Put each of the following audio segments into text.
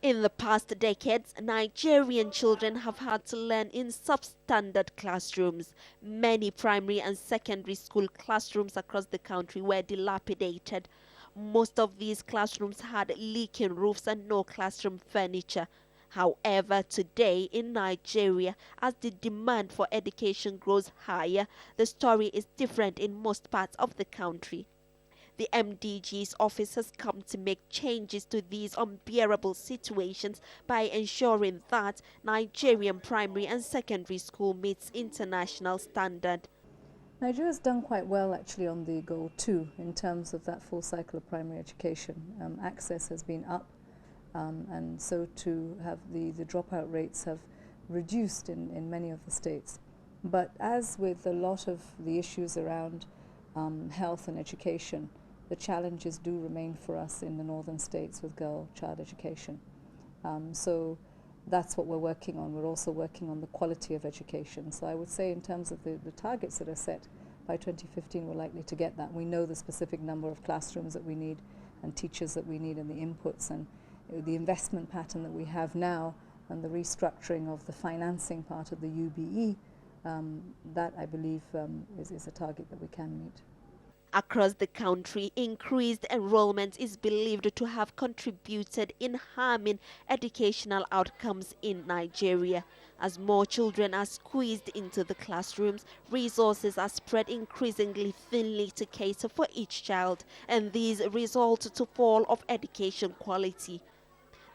In the past decades, Nigerian children have had to learn in substandard classrooms. Many primary and secondary school classrooms across the country were dilapidated. Most of these classrooms had leaking roofs and no classroom furniture. However, today in Nigeria, as the demand for education grows higher, the story is different in most parts of the country. The MDG's office has come to make changes to these unbearable situations by ensuring that Nigerian primary and secondary school meets international standard. Nigeria's done quite well actually on the goal 2 in terms of that full cycle of primary education. Access has been up, and so too have the dropout rates have reduced in many of the states. But as with a lot of the issues around health and education, the challenges do remain for us in the northern states with child education. So that's what we're working on. We're also working on the quality of education. So I would say in terms of the targets that are set, by 2015 we're likely to get that. We know the specific number of classrooms that we need and teachers that we need and the inputs and the investment pattern that we have now and the restructuring of the financing part of the UBE, that I believe is a target that we can meet. Across the country, increased enrollment is believed to have contributed in harming educational outcomes in Nigeria. As more children are squeezed into the classrooms, resources are spread increasingly thinly to cater for each child, and these result to fall of education quality.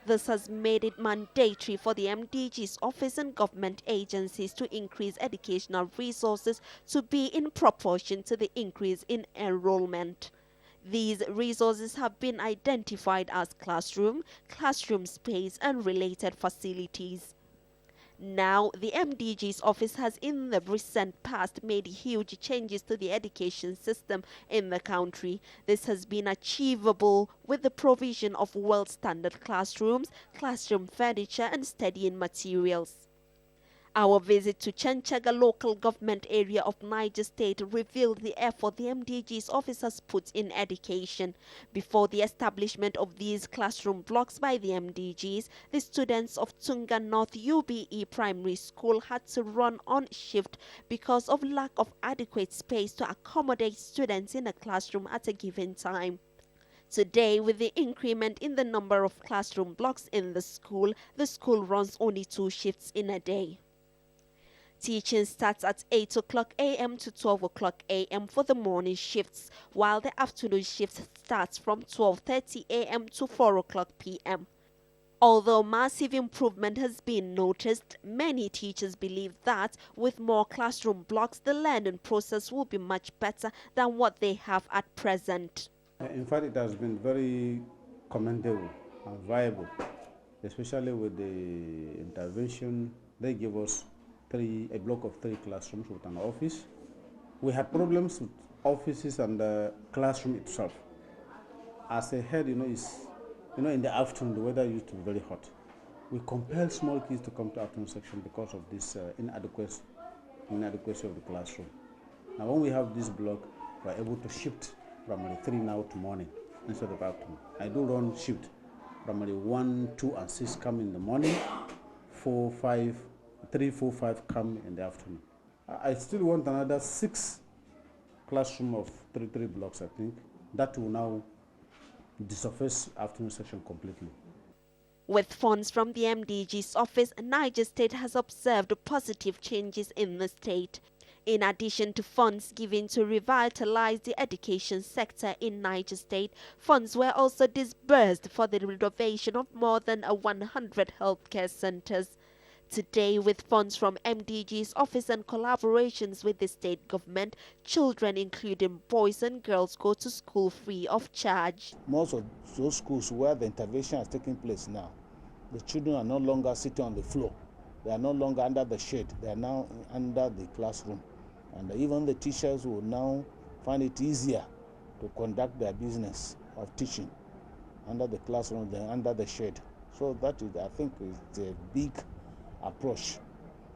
This has made it mandatory for the MDG's office and government agencies to increase educational resources to be in proportion to the increase in enrollment. These resources have been identified as classroom space, and related facilities. Now, the MDG's office has in the recent past made huge changes to the education system in the country. This has been achievable with the provision of world standard classrooms, classroom furniture and studying materials. Our visit to Chanchaga local government area of Niger State revealed the effort the MDG's office has put in education. Before the establishment of these classroom blocks by the MDGs, the students of Tunga North UBE Primary School had to run on shift because of lack of adequate space to accommodate students in a classroom at a given time. Today, with the increment in the number of classroom blocks in the school runs only 2 shifts in a day. Teaching starts at 8 o'clock a.m. to 12 o'clock a.m. for the morning shifts, while the afternoon shift starts from 12:30 a.m. to 4 o'clock p.m. Although massive improvement has been noticed, many teachers believe that with more classroom blocks, the learning process will be much better than what they have at present. In fact, it has been very commendable and viable, especially with the intervention. They give us a block of 3 classrooms with an office. We had problems with offices and the classroom itself. As a head, in the afternoon, the weather used to be very hot. We compelled small kids to come to afternoon section because of this inadequacy of the classroom. Now, when we have this block, we're able to shift primary 3 now to morning instead of afternoon. I do run shift. Primary 1, 2, and 6 come in the morning, 4, 5, 3, 4, 5 come in the afternoon. I still want another 6 classroom of 3 blocks, I think. That will now dissurface afternoon section completely. With funds from the MDG's office, Niger State has observed positive changes in the state. In addition to funds given to revitalize the education sector in Niger State, funds were also disbursed for the renovation of more than 100 healthcare centers. Today, with funds from MDG's office and collaborations with the state government, children, including boys and girls, go to school free of charge. Most of those schools where the intervention has taken place now, the children are no longer sitting on the floor. They are no longer under the shade. They are now under the classroom. And even the teachers will now find it easier to conduct their business of teaching under the classroom than under the shade. So that is, I think, is a big approach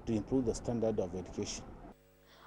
to improve the standard of education.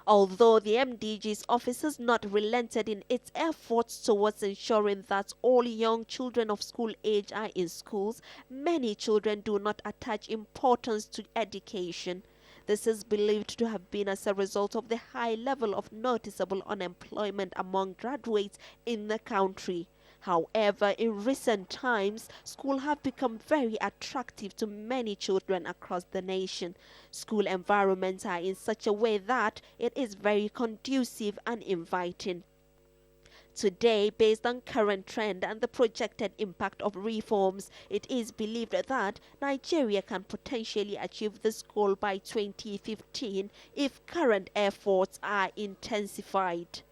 Although the MDG's office has not relented in its efforts towards ensuring that all young children of school age are in schools, many children do not attach importance to education. This is believed to have been as a result of the high level of noticeable unemployment among graduates in the country. However, in recent times, schools have become very attractive to many children across the nation. School environments are in such a way that it is very conducive and inviting. Today, based on current trend and the projected impact of reforms, it is believed that Nigeria can potentially achieve this goal by 2015 if current efforts are intensified.